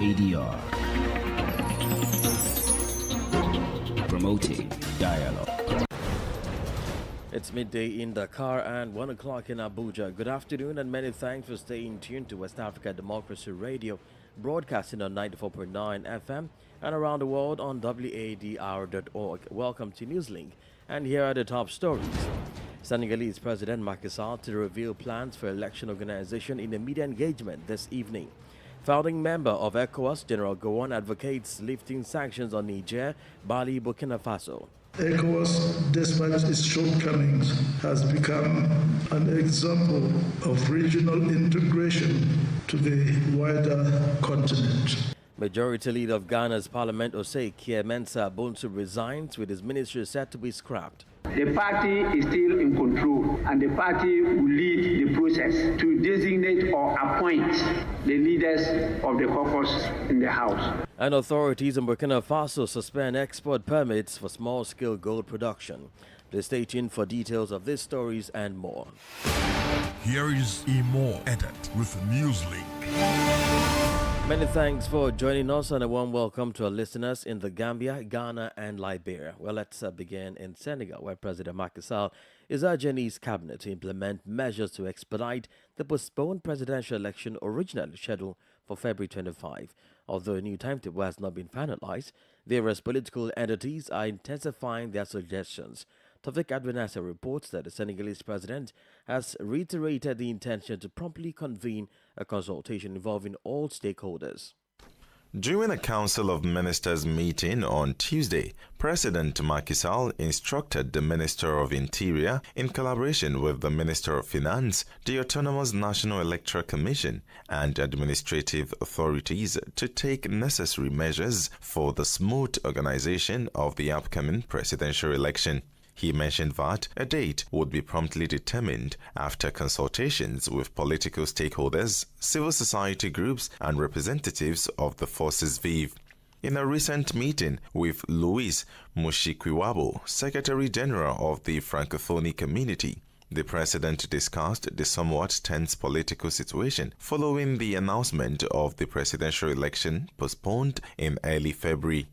WADR, promoting dialogue. It's midday in Dakar and 1 o'clock in Abuja. Good afternoon and many thanks for staying tuned to West Africa Democracy Radio, broadcasting on 94.9 FM and around the world on WADR.org. Welcome to Newslink, and here are the top stories. Senegalese President Macky Sall to reveal plans for election organization in a media engagement this evening. Founding member of ECOWAS, General Gowon, advocates lifting sanctions on Niger, Mali, Burkina Faso. ECOWAS, despite its shortcomings, has become an example of regional integration to the wider continent. Majority Leader of Ghana's Parliament, OSIWA, Mensah Bonsu, resigns with his ministry set to be scrapped. The party is still in control, and the party will lead the process to designate or appoint the leaders of the caucus in the House. And authorities in Burkina Faso suspend export permits for small-scale gold production. Please stay tuned for details of these stories and more. Here is a more edit with Newslink. Many thanks for joining us and a warm welcome to our listeners in the Gambia, Ghana and Liberia. Well, let's begin in Senegal, where President Macky Sall is urging his cabinet to implement measures to expedite the postponed presidential election originally scheduled for February 25. Although a new timetable has not been finalized, various political entities are intensifying their suggestions. Tawfiq Abdunasser reports that the Senegalese president has reiterated the intention to promptly convene a consultation involving all stakeholders. During a Council of Ministers meeting on Tuesday, President Macky Sall instructed the Minister of Interior, in collaboration with the Minister of Finance, the Autonomous National Electoral Commission, and administrative authorities to take necessary measures for the smooth organization of the upcoming presidential election. He mentioned that a date would be promptly determined after consultations with political stakeholders, civil society groups, and representatives of the forces vive. In a recent meeting with Louis Mushikiwabo, Secretary General of the Francophonie Community, the president discussed the somewhat tense political situation following the announcement of the presidential election postponed in early February.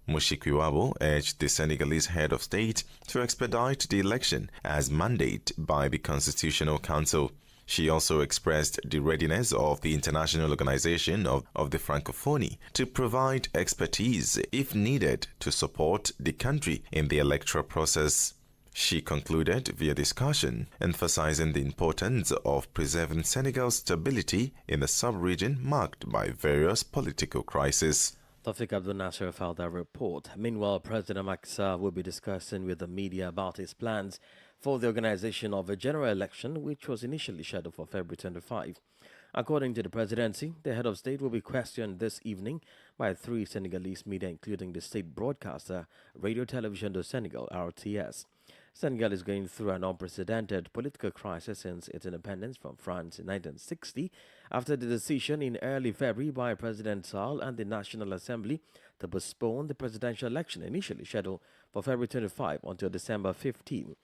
Mushikiwabo urged the Senegalese head of state to expedite the election as mandated by the Constitutional Council. She also expressed the readiness of the International Organization of the Francophonie to provide expertise if needed to support the country in the electoral process. She concluded via discussion, emphasizing the importance of preserving Senegal's stability in a sub-region marked by various political crises. Tawfiq Abdunasser filed that report. Meanwhile, President Macky Sall will be discussing with the media about his plans for the organization of a general election, which was initially scheduled for February 25. According to the presidency, the head of state will be questioned this evening by three Senegalese media, including the state broadcaster Radio Television de Senegal, RTS. Senegal is going through an unprecedented political crisis since its independence from France in 1960, after the decision in early February by President Sall and the National Assembly to postpone the presidential election initially scheduled for February 25 until December 15.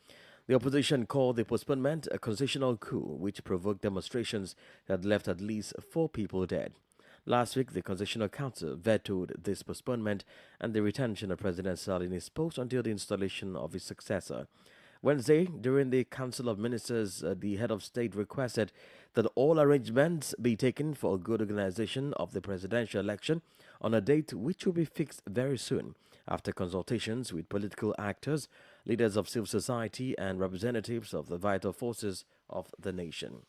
The opposition called the postponement a constitutional coup, which provoked demonstrations that left at least 4 people dead. Last week, the Constitutional Council vetoed this postponement and the retention of President Sall in his post until the installation of his successor. Wednesday, during the Council of Ministers, the head of state requested that all arrangements be taken for a good organization of the presidential election on a date which will be fixed very soon, after consultations with political actors, leaders of civil society, and representatives of the vital forces of the nation.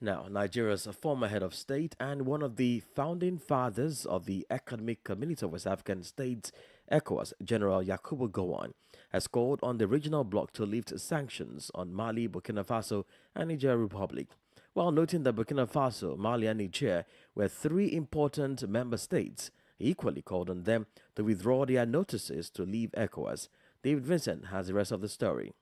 Now, Nigeria's former head of state and one of the founding fathers of the Economic Community of West African States, ECOWAS, General Yakubu Gowon, has called on the regional bloc to lift sanctions on Mali, Burkina Faso, and Niger Republic, while noting that Burkina Faso, Mali, and Niger were 3 important member states. He equally called on them to withdraw their notices to leave ECOWAS. David Vincent has the rest of the story.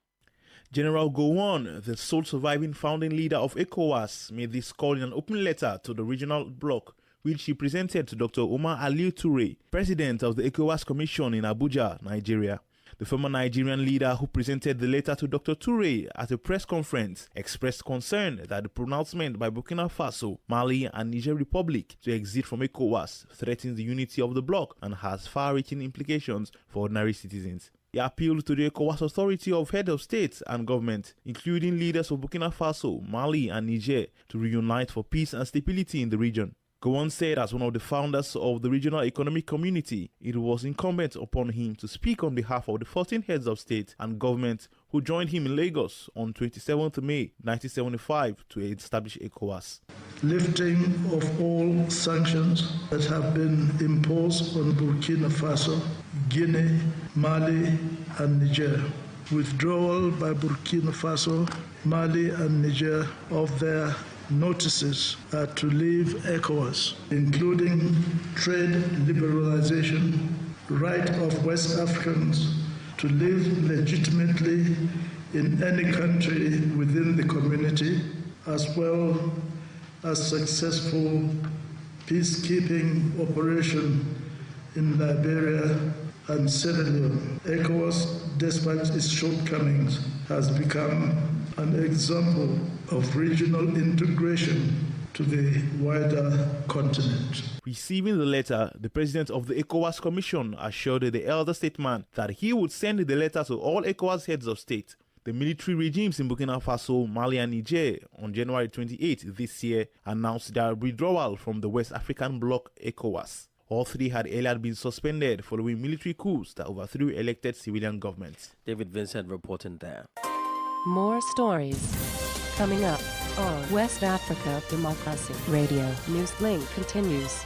General Gowon, the sole surviving founding leader of ECOWAS, made this call in an open letter to the regional bloc, which he presented to Dr. Omar Aliyu Toure, president of the ECOWAS Commission in Abuja, Nigeria. The former Nigerian leader who presented the letter to Dr. Toure at a press conference expressed concern that the pronouncement by Burkina Faso, Mali and Niger Republic to exit from ECOWAS threatens the unity of the bloc and has far-reaching implications for ordinary citizens. He appealed to the ECOWAS authority of head of states and government, including leaders of Burkina Faso, Mali and Niger, to reunite for peace and stability in the region. Gowon said as one of the founders of the regional economic community, it was incumbent upon him to speak on behalf of the 14 heads of state and government who joined him in Lagos on 27th May 1975 to establish ECOWAS. Lifting of all sanctions that have been imposed on Burkina Faso, Guinea, Mali and Niger. Withdrawal by Burkina Faso, Mali and Niger of their notices to leave ECOWAS, including trade liberalization, right of West Africans to live legitimately in any country within the community, as well as successful peacekeeping operation in Liberia and Sierra Leone. ECOWAS, despite its shortcomings, has become an example of regional integration to the wider continent. Receiving the letter, the president of the ECOWAS Commission assured the elder statesman that he would send the letter to all ECOWAS heads of state. The military regimes in Burkina Faso, Mali and Niger on January 28 this year announced their withdrawal from the West African bloc ECOWAS. All three had earlier been suspended following military coups that overthrew elected civilian governments. David Vincent reporting there. More stories coming up on West Africa Democracy Radio. Newslink continues.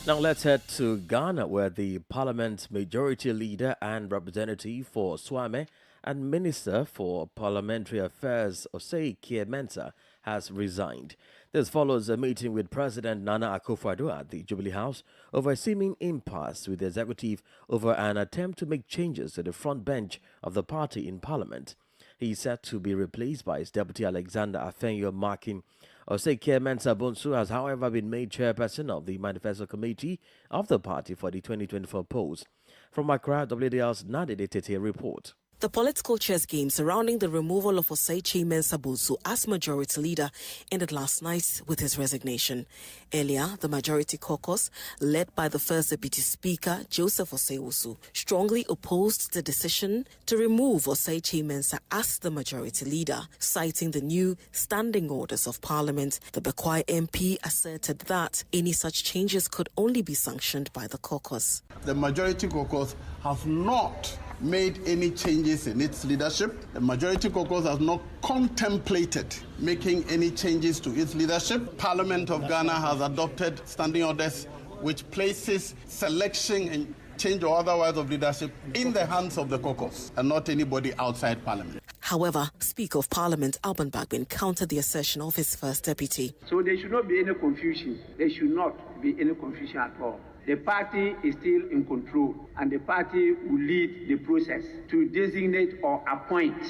Now let's head to Ghana, where the Parliament's majority leader and representative for Swame and Minister for Parliamentary Affairs Osei Mensah has resigned. This follows a meeting with President Nana Akufo-Addo at the Jubilee House over a seeming impasse with the executive over an attempt to make changes to the front bench of the party in Parliament. He is set to be replaced by his deputy Alexander Afenyo Markin. Osei Mensah Bonsu has, however, been made chairperson of the Manifesto Committee of the party for the 2024 polls. From Accra, WADR's Nadide Tete report. The political chess game surrounding the removal of Osei Mensah Bonsu as majority leader ended last night with his resignation. Earlier, the majority caucus, led by the first deputy speaker, Joseph Osei-Osu, strongly opposed the decision to remove Osei Mensah as the majority leader, citing the new standing orders of Parliament. The Bekwai MP asserted that any such changes could only be sanctioned by the caucus. The majority caucus has not made any changes in its leadership. The majority caucus has not contemplated making any changes to its leadership. Parliament of Ghana has adopted standing orders which places selection and change or otherwise of leadership in the hands of the caucus and not anybody outside Parliament. However, Speaker of Parliament Alban Bagbin countered the assertion of his first deputy. So there should not be any confusion. There should not be any confusion at all. The party is still in control, and the party will lead the process to designate or appoint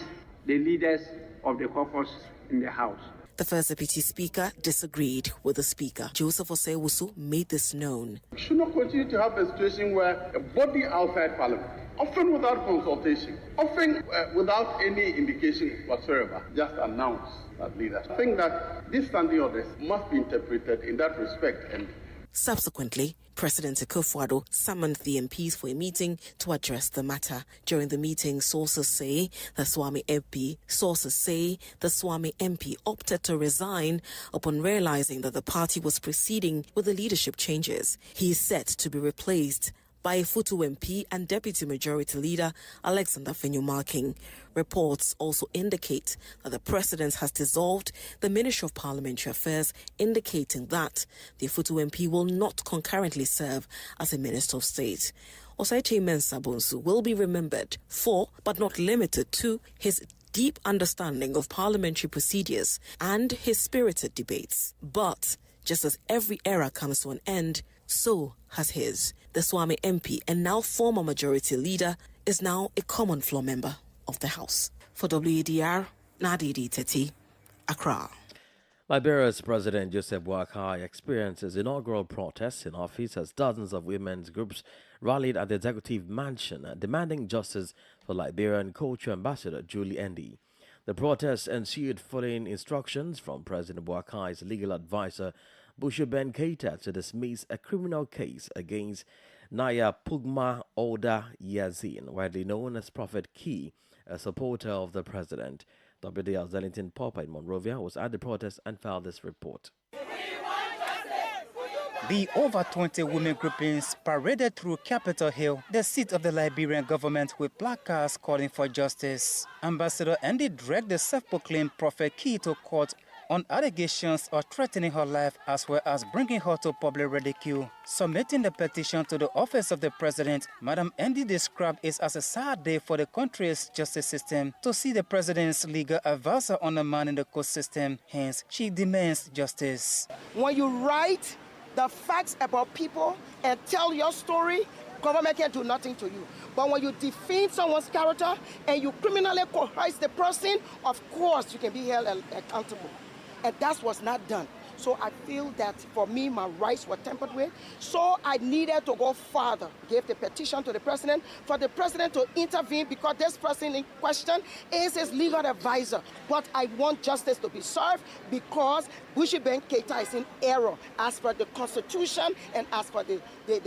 the leaders of the caucus in the House. The first deputy speaker disagreed with the speaker. Joseph Osei-Osu made this known. We should not continue to have a situation where a body outside Parliament, often without consultation, often without any indication whatsoever, just announce that leader. I think that these standing orders must be interpreted in that respect. And subsequently, President Akufo-Addo summoned the MPs for a meeting to address the matter. During the meeting, sources say the Swame MP opted to resign upon realizing that the party was proceeding with the leadership changes. He is set to be replaced by Futu MP and Deputy Majority Leader Alexander Afenyo Markin. Reports also indicate that the President has dissolved the Ministry of Parliamentary Affairs, indicating that the Futu MP will not concurrently serve as a Minister of State. Osei Mensah Bonsu will be remembered for, but not limited to, his deep understanding of parliamentary procedures and his spirited debates. But just as every era comes to an end, so has his. The Swame MP and now former majority leader is now a common floor member of the House. For WADR, Nadidi Teti, Accra. Liberia's President Joseph Boakai experienced his inaugural protests in office as dozens of women's groups rallied at the executive mansion demanding justice for Liberian Culture Ambassador Julie Endi. The protest ensued following instructions from President Boakai's legal advisor Bushu Ben Keita to dismiss a criminal case against Naya Pugma Oda Yazin, widely known as Prophet Key, a supporter of the president. WDR's Zellington Popper in Monrovia was at the protest and filed this report. The over 20 women groupings paraded through Capitol Hill, the seat of the Liberian government, with placards calling for justice. Ambassador Andy dragged the self-proclaimed Prophet Key to court on allegations of threatening her life as well as bringing her to public ridicule. Submitting the petition to the office of the president, Madam Andy described it as a sad day for the country's justice system to see the president's legal advisor undermining the court system. Hence, she demands justice. When you write the facts about people and tell your story, government can do nothing to you. But when you defame someone's character and you criminally coerce the person, of course you can be held accountable. And that was not done. So I feel that for me, my rights were tampered with. So I needed to go further, gave the petition to the president for the president to intervene because this person in question is his legal advisor. But I want justice to be served because Bushu Ben Keita is in error as per the Constitution and as per the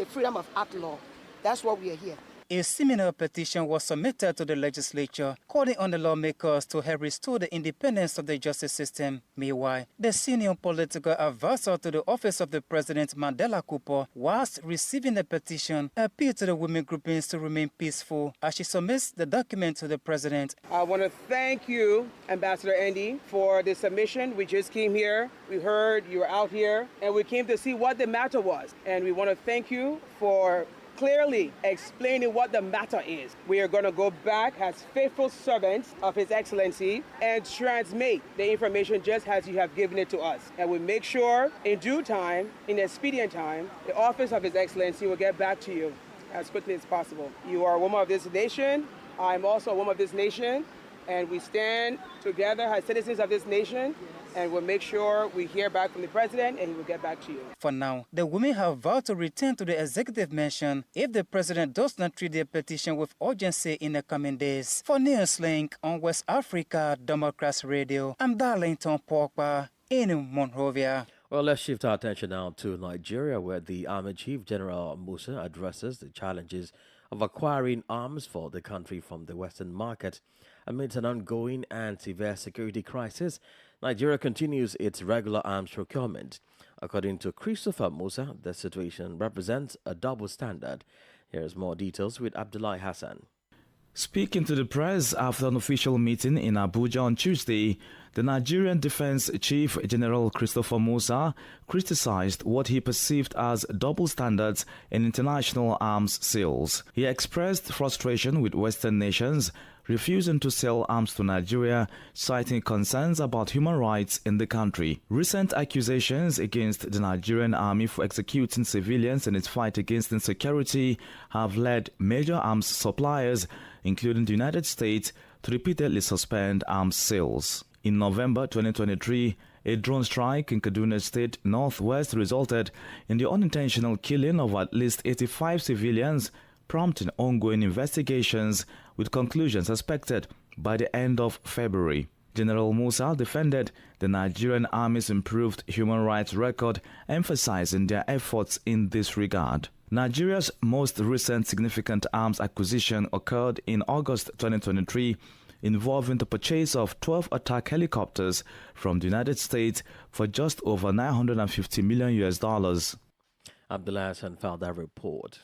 Freedom of Act law. That's why we are here. A similar petition was submitted to the legislature, calling on the lawmakers to help restore the independence of the justice system. Meanwhile, the senior political advisor to the office of the president, Mandela Cooper, whilst receiving the petition, appealed to the women groupings to remain peaceful as she submits the document to the president. I want to thank you, Ambassador Andy, for the submission. We just came here. We heard you were out here, and we came to see what the matter was. And we want to thank you for clearly explaining what the matter is. We are going to go back as faithful servants of His Excellency and transmit the information just as you have given it to us. And we make sure in due time, in expedient time, the office of His Excellency will get back to you as quickly as possible. You are a woman of this nation. I'm also a woman of this nation. And we stand together as citizens of this nation. And we'll make sure we hear back from the president and he will get back to you. For now, the women have vowed to return to the executive mansion if the president does not treat their petition with urgency in the coming days. For Newslink on West Africa Democracy Radio, I'm Darlington Pogba in Monrovia. Well, let's shift our attention now to Nigeria, where the Army Chief General Musa addresses the challenges of acquiring arms for the country from the Western market. Amidst an ongoing and severe security crisis, Nigeria continues its regular arms procurement. According to Christopher Musa, the situation represents a double standard. Here's more details with Abdullahi Hassan. Speaking to the press after an official meeting in Abuja on Tuesday, the Nigerian Defense Chief General Christopher Musa criticized what he perceived as double standards in international arms sales. He expressed frustration with Western nations refusing to sell arms to Nigeria, citing concerns about human rights in the country. Recent accusations against the Nigerian army for executing civilians in its fight against insecurity have led major arms suppliers, including the United States, to repeatedly suspend arms sales. In November 2023, a drone strike in Kaduna State Northwest resulted in the unintentional killing of at least 85 civilians, prompting ongoing investigations with conclusions expected by the end of February. General Musa defended the Nigerian Army's improved human rights record, emphasizing their efforts in this regard. Nigeria's most recent significant arms acquisition occurred in August 2023, involving the purchase of 12 attack helicopters from the United States for just over $950 million. Abdullah Hassan filed that report.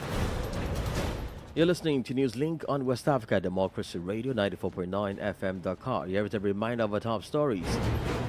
You're listening to Newslink on West Africa Democracy Radio 94.9 FM Dakar. Here is a reminder of our top stories.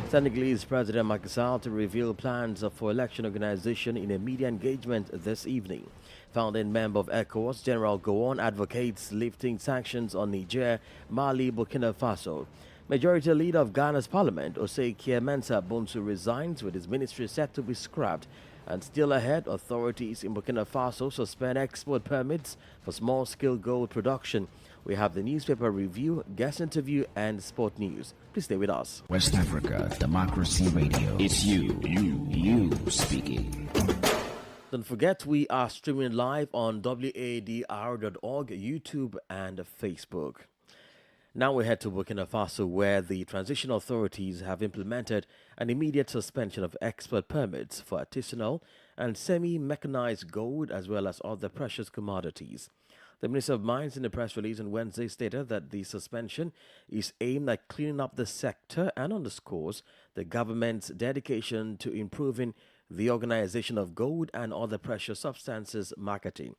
Senegalese President Macky Sall to reveal plans for election organization in a media engagement this evening. Founding member of ECOWAS, General Gowon advocates lifting sanctions on Niger, Mali, Burkina Faso. Majority Leader of Ghana's Parliament, Osei Mensa Bonsu, resigns with his ministry set to be scrapped. And still ahead, authorities in Burkina Faso suspend export permits for small-scale gold production. We have the newspaper review, guest interview, and sport news. Please stay with us. West Africa Democracy Radio. It's you speaking. Don't forget, we are streaming live on WADR.org, YouTube, and Facebook. Now we head to Burkina Faso, where the transition authorities have implemented an immediate suspension of export permits for artisanal and semi-mechanized gold as well as other precious commodities. The Minister of Mines in a press release on Wednesday stated that the suspension is aimed at cleaning up the sector and underscores the government's dedication to improving the organization of gold and other precious substances marketing.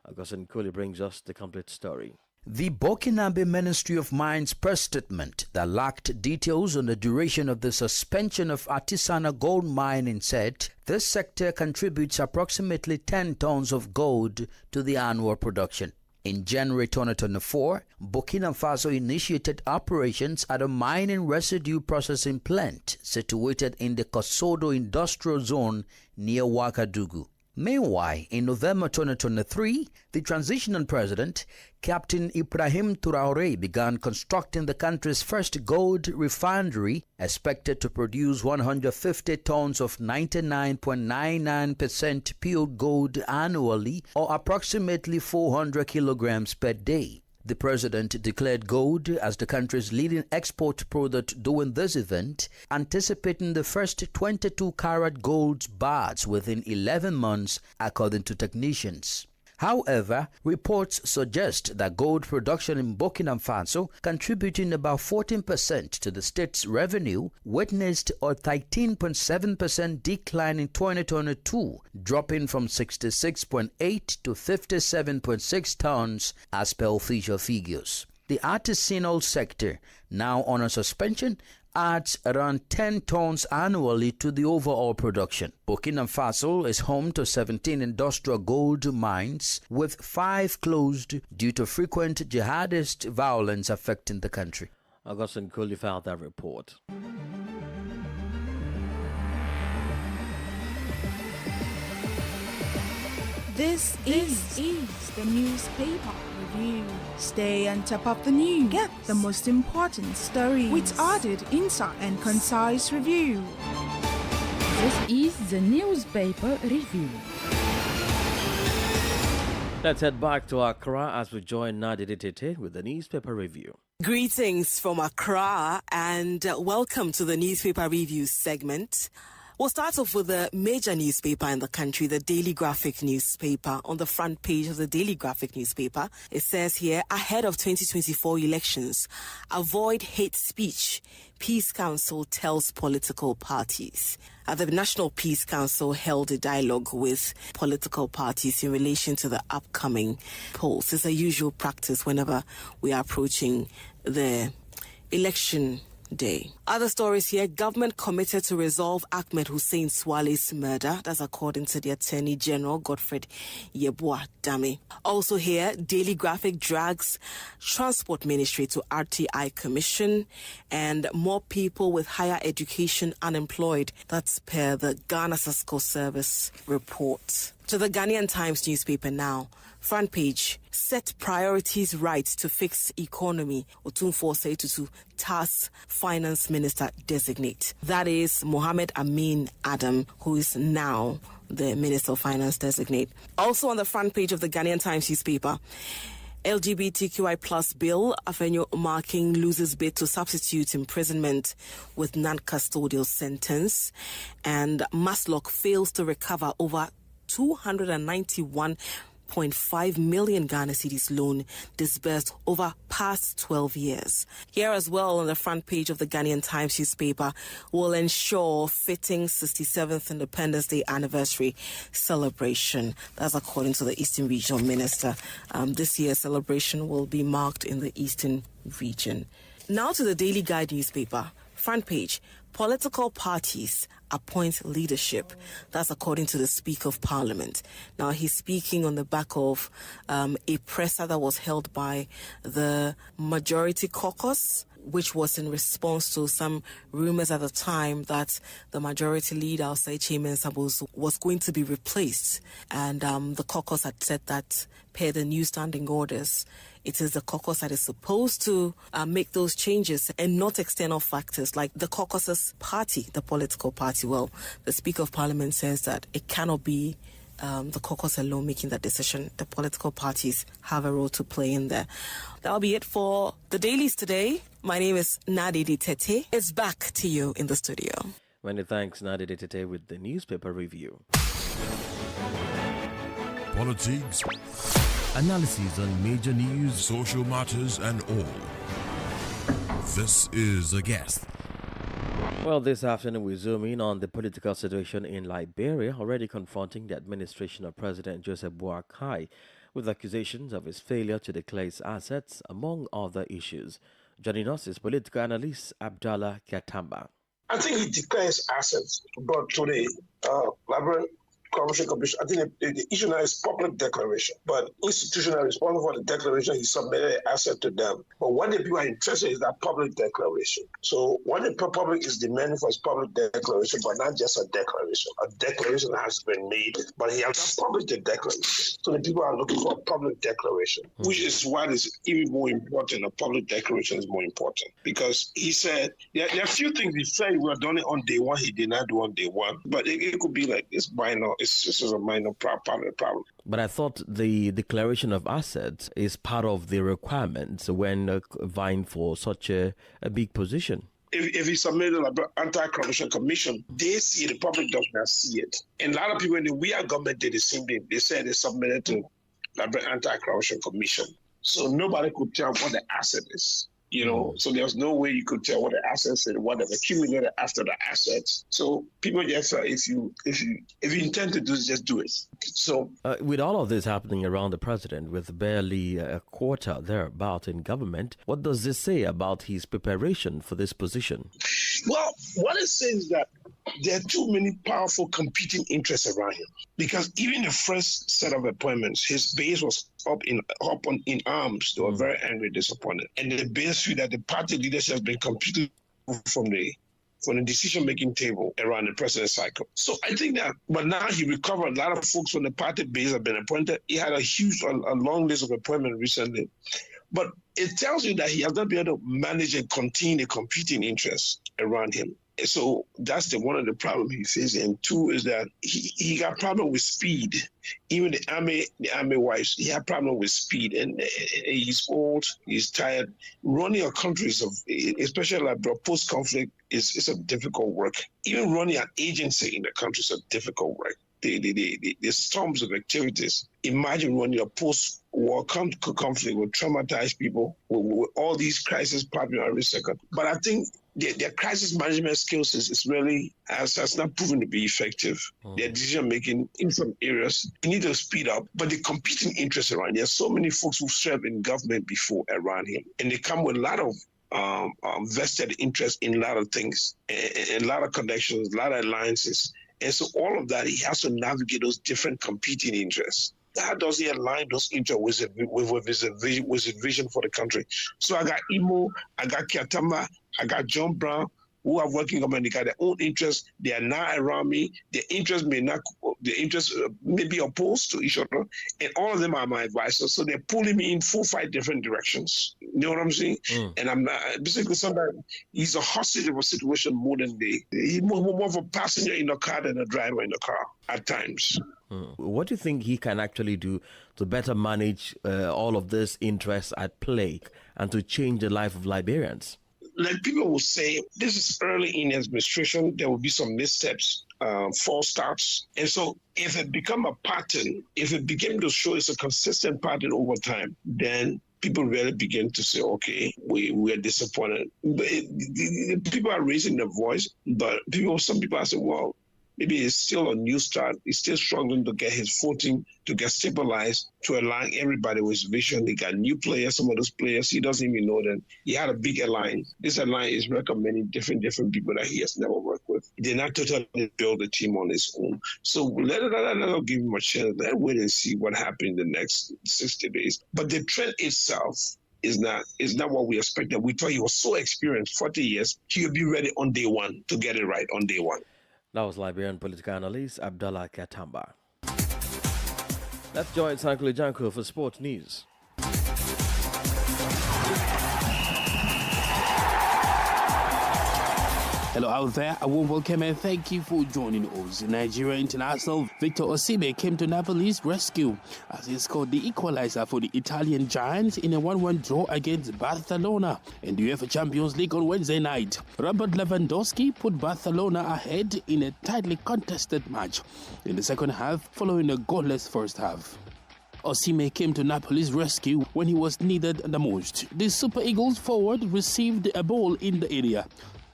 Augustine Cooley brings us the complete story. The Burkinabe Ministry of Mines press statement that lacked details on the duration of the suspension of artisanal gold mining said this sector contributes approximately 10 tons of gold to the annual production. In January 2024, Burkina Faso initiated operations at a mining residue processing plant situated in the Kosodo Industrial Zone near Ouagadougou. Meanwhile, in November 2023, the transitional president, Captain Ibrahim Traoré, began constructing the country's first gold refinery, expected to produce 150 tons of 99.99% pure gold annually, or approximately 400 kilograms per day. The president declared gold as the country's leading export product during this event, anticipating the first 22-carat gold bars within 11 months, according to technicians. However, reports suggest that gold production in Burkina Faso, contributing about 14% to the state's revenue, witnessed a 13.7% decline in 2022, dropping from 66.8 to 57.6 tons as per official figures. The artisanal sector, now on suspension, adds around 10 tons annually to the overall production. Burkina Faso is home to 17 industrial gold mines, with 5 closed due to frequent jihadist violence affecting the country. Augustine Cooley filed that report. This is the newspaper review. Stay on top of the news. Get the most important stories with added insight and concise review. This is the newspaper review. Let's head back to Accra as we join Nadia Tete with the newspaper review. Greetings from Accra and welcome to the newspaper review segment. We'll start off with the major newspaper in the country, the Daily Graphic newspaper. On the front page of the Daily Graphic newspaper, it says here, ahead of 2024 elections, avoid hate speech. Peace Council tells political parties. The National Peace Council held a dialogue with political parties in relation to the upcoming polls. It's a usual practice whenever we are approaching the election day. Other stories here, government committed to resolve Ahmed Hussein Swale's murder. That's according to the Attorney General, Godfred Yeboah Dame. Also here, Daily Graphic drags Transport Ministry to RTI Commission and more people with higher education unemployed. That's per the Ghana Cisco Service report. To the Ghanaian Times newspaper now. Front page, set priorities right to fix economy. Otunfo Seitutu, task finance minister designate. That is Mohamed Amin Adam, who is now the Minister of Finance designate. Also on the front page of the Ghanaian Times newspaper, LGBTQI plus bill, Afenyo Marking loses bid to substitute imprisonment with non-custodial sentence. And Maslock fails to recover over 291.5 million Ghana cedis loan disbursed over past 12 years. Here as well on the front page of the Ghanaian Times newspaper will ensure fitting 67th Independence Day anniversary celebration. That's according to the Eastern Regional Minister. This year's celebration will be marked in the Eastern region. Now to the Daily Guide newspaper. Front page, political parties appoint leadership. That's according to the Speaker of Parliament. Now, he's speaking on the back of a presser that was held by the Majority Caucus, which was in response to some rumors at the time that the Majority Leader, Osei Chairman-Sabos, was going to be replaced. And the caucus had said that per the new standing orders, it is the caucus that is supposed to make those changes and not external factors like the caucus's party, the political party. Well, the Speaker of Parliament says that it cannot be the caucus alone making that decision. The political parties have a role to play in there. That'll be it for the dailies today. My name is Nadidi Tete. It's back to you in the studio. Many thanks, Nadidi Tete, with the newspaper review. Politics, analysis on major news, social matters, and all. This is A Guest. Well, this afternoon we zoom in on the political situation in Liberia, already confronting the administration of President Joseph Boakai with accusations of his failure to declare his assets, among other issues. Joining us is political analyst Abdallah Katamba. I think he declares assets, but to the Liberian Corruption Commission, I think the issue now is public declaration. But institutional responsible for the declaration, he submitted an asset to them. But what the people are interested in is that public declaration. So what the public is demanding for is public declaration, but not just a declaration. A declaration has been made, but he has a public declaration. So the people are looking for a public declaration, which is what is even more important. A public declaration is more important because he said there are a few things he said he would have done it on day one. He did not do on day one, but it could be like it's minor. It's just a minor problem. But I thought the declaration of assets is part of the requirements when vying for such a big position. If he submitted an anti-corruption commission, they see it, the public does not see it. And a lot of people in the WADR government did the same thing. They said they submitted to the anti-corruption commission. So nobody could tell what the asset is. You know, so there's no way you could tell what the assets and what they've accumulated after the assets. So people just if you intend to do it, just do it. So with all of this happening around the president, with barely a quarter thereabout in government, what does this say about his preparation for this position? Well, what it says is that there are too many powerful competing interests around him. Because even the first set of appointments, his base was up in arms. They were very angry, disappointed. And the base feel that the party leadership has been completely from the decision-making table around the president's cycle. So I think that, but now he recovered. A lot of folks from the party base have been appointed. He had a long list of appointments recently. But it tells you that he has not been able to manage and contain the competing interests around him. So that's one of the problems he faces. And two is that he got problem with speed. Even the army wives, he had problem with speed. And he's old, he's tired. Running a country, especially like post-conflict, is a difficult work. Even running an agency in the country is a difficult work. The storms of activities. Imagine running a post-war conflict will traumatize people with all these crises popping every second. But I think their crisis management skills is really has not proven to be effective. Their decision making in some areas need to speed up, but the competing interests around. There are so many folks who served in government before around him, and they come with a lot of vested interest in a lot of things, and a lot of connections, a lot of alliances. And so all of that, he has to navigate those different competing interests. How does he align those interests with his vision for the country? So I got Imo, I got Kiatama, I got John Brown, who are working on they got their own interests. They are now around me. Their interests may be opposed to each other, and all of them are my advisors. So they're pulling me in 4-5 different directions. You know what I'm saying? And I'm basically sometimes he's a hostage of a situation more than he's more of a passenger in the car than a driver in the car at times. What do you think he can actually do to better manage all of this interest at play and to change the life of Liberians? Like people will say, this is early in administration, there will be some missteps, false starts. And so if it become a pattern, if it begin to show it's a consistent pattern over time, then people really begin to say, okay, we are disappointed. But people are raising their voice, but some people are saying, well, maybe it's still a new start. He's still struggling to get his footing, to get stabilized, to align everybody with his vision. They got new players, some of those players, he doesn't even know them. He had a big alliance. This alliance is recommending different people that he has never worked with. He did not totally build a team on his own. So let us give him a chance. Let's wait and see what happens in the next 60 days. But the trend itself is not what we expected. We thought he was so experienced, 40 years, he would be ready on day one to get it right on day one. That was Liberian political analyst Abdallah Katamba. Let's join Sankuli Janko for sport news. Hello out there, a warm welcome and thank you for joining us. Nigeria international Victor Osimhen came to Napoli's rescue as he scored the equalizer for the Italian Giants in a 1-1 draw against Barcelona in the UEFA Champions League on Wednesday night. Robert Lewandowski put Barcelona ahead in a tightly contested match in the second half following a goalless first half. Osimhen came to Napoli's rescue when he was needed the most. The Super Eagles forward received a ball in the area,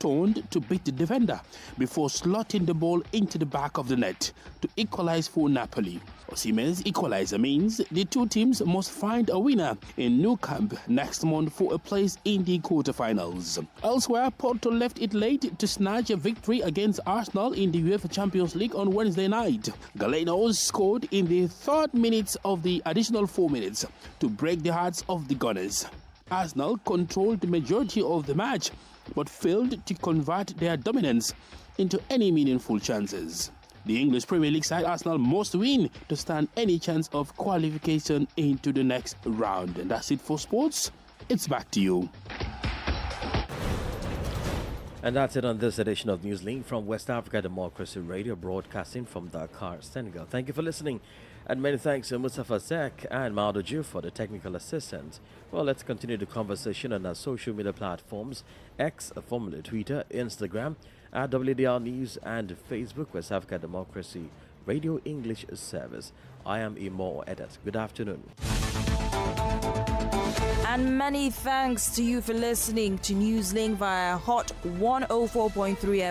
turned to beat the defender before slotting the ball into the back of the net to equalize for Napoli. Osimhen's equalizer means the two teams must find a winner in Nou Camp next month for a place in the quarterfinals. Elsewhere, Porto left it late to snatch a victory against Arsenal in the UEFA Champions League on Wednesday night. Galenos scored in the 3rd minute of the additional 4 minutes to break the hearts of the Gunners. Arsenal controlled the majority of the match but failed to convert their dominance into any meaningful chances. The English Premier League side Arsenal must win to stand any chance of qualification into the next round. And that's it for sports. It's back to you. And that's it on this edition of Newslink from West Africa Democracy Radio, broadcasting from Dakar, Senegal. Thank you for listening. And many thanks to Mustafa Zek and Maudoju for the technical assistance. Well, let's continue the conversation on our social media platforms, X, formerly Twitter, Instagram, at WADR News, and Facebook, West Africa Democracy Radio English Service. I am Imo Edet. Good afternoon. And many thanks to you for listening to Newslink via Hot 104.3